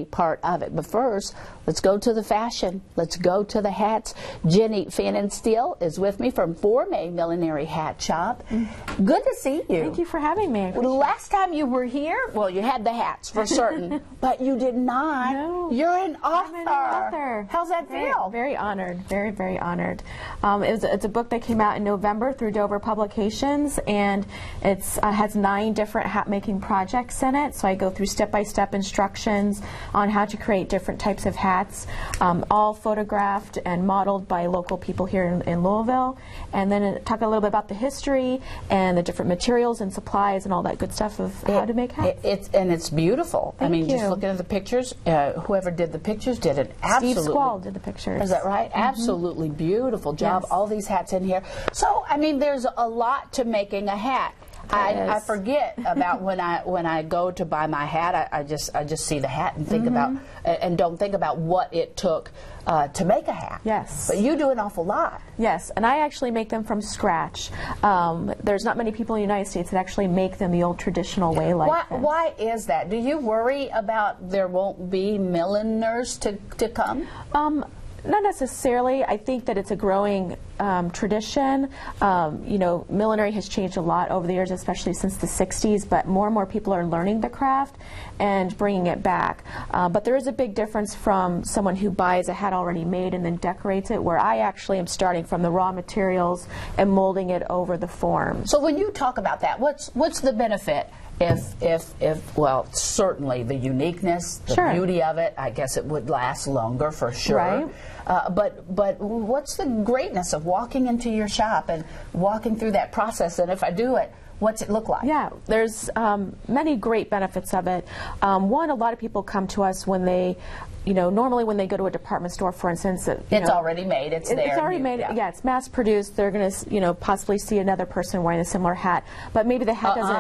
part of it. But first, let's go to the fashion. Let's go to the hats. Jenny Fannin Steele is with me from Forme Millinery Hat Shop. Good to see you. Thank you for having me. Well, last time you were here, well, you had the hats for certain, but you did not. No. You're an author. I'm an author. How's that feel? Very honored. Very, very honored. It's a book that came out in November through Dover Publications, and it has 9 different hat making projects in it. So I go through step-by-step instructions on how to create different types of hats, all photographed and modeled by local people here in Louisville, and then talk a little bit about the history and the different materials and supplies and all that good stuff of how to make hats. It's beautiful. Thank you. Just looking at the pictures, whoever did the pictures did an absolutely... Steve Squall did the pictures. Is that right? Absolutely beautiful job. Yes. All these hats in here. So, I mean, there's a lot to making a hat. I forget about when I go to buy my hat. I just see the hat and think about and don't think about what it took to make a hat. Yes. But you do an awful lot. Yes, and I actually make them from scratch. There's not many people in the United States that actually make them the old traditional way like this. Why is that? Do you worry about there won't be milliners to come? Not necessarily. I think that it's a growing tradition. You know, millinery has changed a lot over the years, especially since the 60s, but more and more people are learning the craft and bringing it back. But there is a big difference from someone who buys a hat already made and then decorates it, where I actually am starting from the raw materials and molding it over the form. So when you talk about that, what's the benefit? Well, certainly the uniqueness, the beauty of it, I guess it would last longer for sure. Right. But what's the greatness of walking into your shop and walking through that process? And if I do it, what's it look like? Yeah, there's many great benefits of it. One, a lot of people come to us when they, you know, normally when they go to a department store, for instance, it's already made. It's there. It's already made. Yeah, it's mass produced. They're going to, you know, possibly see another person wearing a similar hat, but maybe the hat doesn't.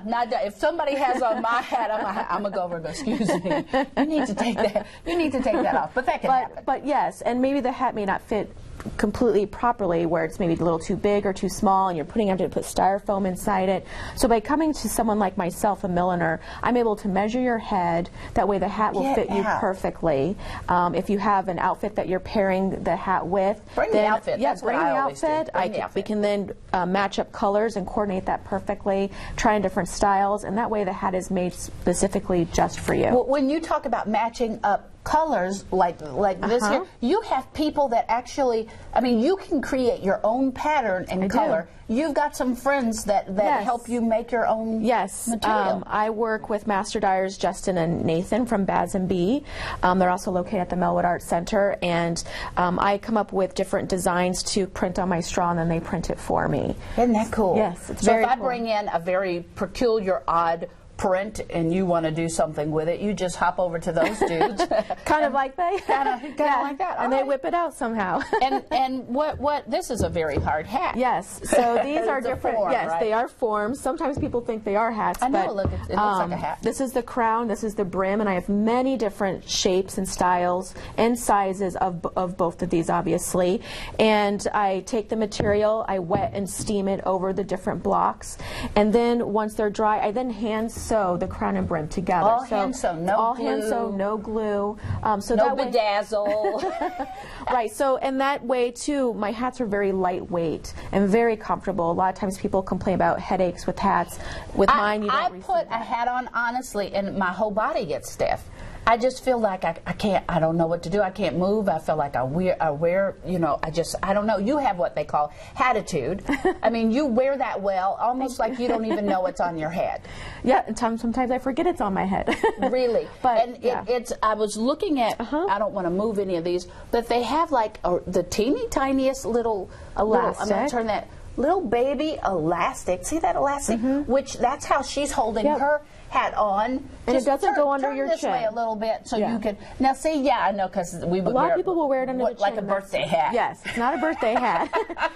Not if somebody has on my hat, I'm gonna go over and go, excuse me, you need to take that. You need to take that off. But that can happen. But yes, and maybe the hat may not fit completely properly, where it's maybe a little too big or too small, and you're having to put styrofoam inside it. So by coming to someone like myself, a milliner, I'm able to measure your head. That way the hat will fit you perfectly. If you have an outfit that you're pairing the hat with, bring the outfit. Yeah, That's bring what the I always outfit. do. We can then match up colors and coordinate that perfectly, try in different styles, and that way the hat is made specifically just for you. Well, when you talk about matching up colors like this here, you have people that actually, I mean, you can create your own pattern and color. You've got some friends that help you make your own material. I work with master dyers Justin and Nathan from Baz & Bee. They're also located at the Melwood Art Center, and I come up with different designs to print on my straw, and then they print it for me. Isn't that cool? Yes, it's so very if I cool. bring in a very peculiar, odd print and you want to do something with it, you just hop over to those dudes. Kind of like that. Kind of like that. And they whip it out somehow. and what this is a very hard hat. Yes. So these are different. Form, yes, right? They are forms. Sometimes people think they are hats. I know. But, look, it looks like a hat. This is the crown. This is the brim, and I have many different shapes and styles and sizes of both of these, obviously. And I take the material, I wet and steam it over the different blocks, and then once they're dry, I then hand sew the crown and brim together. All hand sew, no glue. Hand sew, no glue. So no that way, bedazzle. Right. So and that way too, my hats are very lightweight and very comfortable. A lot of times people complain about headaches with hats. With mine, you don't I put a hat on honestly, and my whole body gets stiff. I just feel like I can't, I don't know what to do. I can't move. I feel like I wear, you know, I don't know. You have what they call hatitude. I mean, you wear that well, almost like you don't even know it's on your head. Yeah, sometimes I forget it's on my head. Really? But and I was looking at, I don't want to move any of these, but they have like the teeny tiniest little elastic. I'm going to turn that little baby elastic. See that elastic? Which that's how she's holding her hat on, and it doesn't go under your chin. Turn this way a little bit so you can. Now see, I know, because we would a lot of people will wear it under the chin, like a birthday hat. Yes, it's not a birthday hat.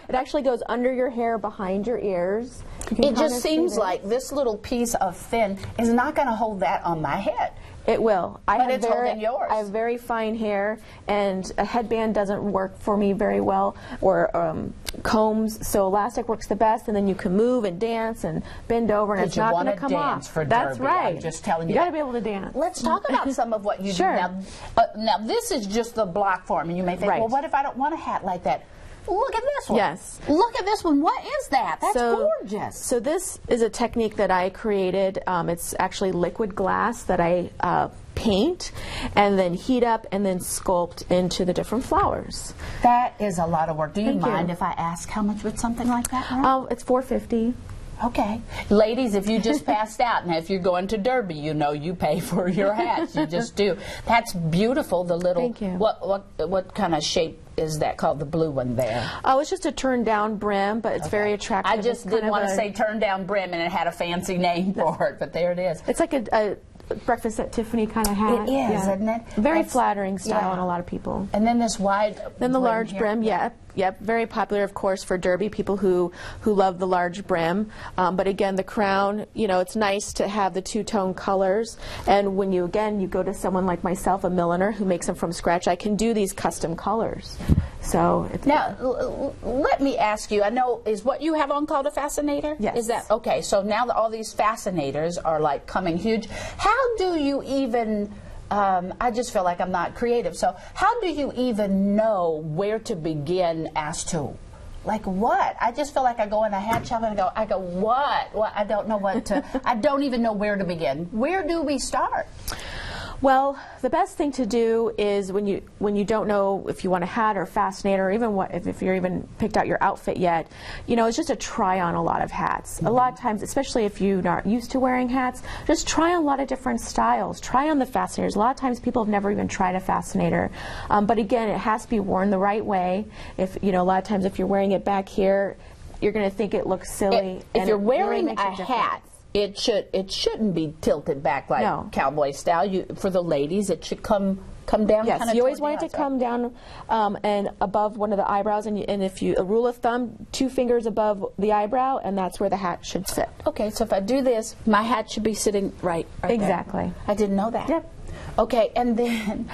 It actually goes under your hair, behind your ears. It just seems like this little piece of thin is not going to hold that on my head. It will. But it's holding yours. I have very fine hair, and a headband doesn't work for me very well, or combs. So elastic works the best, and then you can move and dance and bend over, and it's not going to come off. For That's Derby. right. I'm just telling you, got to be able to dance. Let's talk about some of what you Sure. do now. Now, this is just the block form, and you may think, Right. well, what if I don't want a hat like that? Look at this one. Yes. Look at this one. What is that? That's gorgeous. So this is a technique that I created. It's actually liquid glass that I paint and then heat up and then sculpt into the different flowers. That is a lot of work. Do you Thank mind you. if I ask how much would something like that run? It's $4.50. Okay. Ladies, if you just passed out, now if you're going to Derby, you know you pay for your hats. You just do. That's beautiful, the little... Thank you. What kind of shape is that called, the blue one there? Oh, it's just a turned down brim, but it's very attractive. I just didn't want to say turn down brim and it had a fancy name for it, but there it is. It's like a breakfast at Tiffany kind of hat. It is, isn't it? Very That's, flattering style on a lot of people. And then this wide Then the large here. brim, Yep, very popular, of course, for Derby, people who love the large brim. But again, the crown, it's nice to have the two-tone colors. And when you go to someone like myself, a milliner, who makes them from scratch, I can do these custom colors. So now, let me ask you, I know, is what you have on called a fascinator? Yes. Is that, okay, so now that all these fascinators are like coming huge, how do you even... I just feel like I'm not creative. So how do you even know where to begin as to, like what? I just feel like I go in a hat shop and I go, what? Well, I don't know what to, I don't even know where to begin. Where do we start? Well, the best thing to do is when you don't know if you want a hat or fascinator, or even if you're even picked out your outfit yet, it's just to try on a lot of hats. A lot of times, especially if you're not used to wearing hats, just try on a lot of different styles. Try on the fascinators. A lot of times people have never even tried a fascinator. But again, it has to be worn the right way. If a lot of times if you're wearing it back here, you're going to think it looks silly. If you're wearing really a hat, it shouldn't be tilted back like cowboy style. For the ladies, it should come down. Yes, kind of you always want it to come down and above one of the eyebrows. And if a rule of thumb, 2 fingers above the eyebrow, and that's where the hat should sit. Okay, so if I do this, my hat should be sitting right exactly. there. I didn't know that. Yep. Okay, and then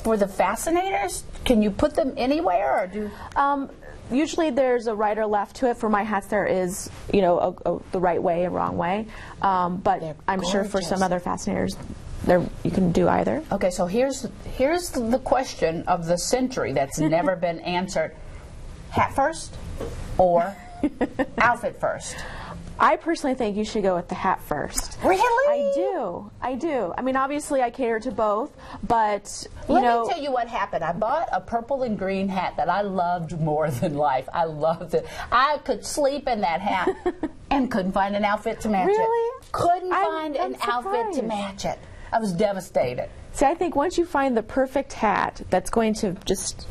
for the fascinators, can you put them anywhere or do? Usually there's a right or left to it. For my hats there is, the right way, a wrong way. But I'm sure for some other fascinators, you can do either. Okay, so here's the question of the century that's never been answered. Hat first or outfit first? I personally think you should go with the hat first. Really? I do. I mean, obviously I cater to both, but Let me tell you what happened. I bought a purple and green hat that I loved more than life. I loved it. I could sleep in that hat and couldn't find an outfit to match it. Really? Couldn't find I'm an outfit to surprised. match it. I was devastated. See, I think once you find the perfect hat that's going to just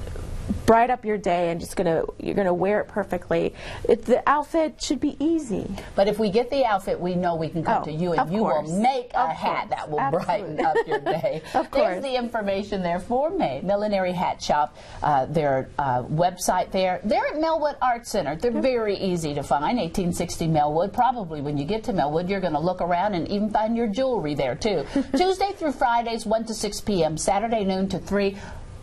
bright up your day and you're gonna wear it perfectly, the outfit should be easy. But if we get the outfit, we know we can come to you, and of you course. will make a Of hat course. that will Absolutely. brighten up your day. Of There's course. the information there for me. Millinery Hat Shop, their website there. They're at Melwood Art Center. They're very easy to find, 1860 Melwood. Probably when you get to Melwood, you're going to look around and even find your jewelry there, too. Tuesday through Fridays, 1 to 6 p.m., Saturday noon to 3.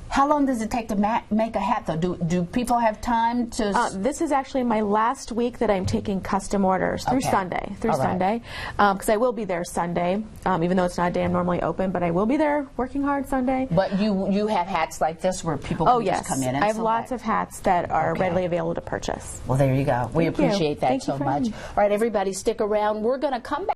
How long does it take to make a hat, though? Do people have time to... This is actually my last week that I'm taking custom orders through Sunday. Because I will be there Sunday, even though it's not a day I'm normally open, but I will be there working hard Sunday. But you have hats like this where people can just come in and I have select. lots of hats that are readily available to purchase. Well, there you go. We Thank you. appreciate that Thank you so for much. having me. All right, everybody, stick around. We're going to come back.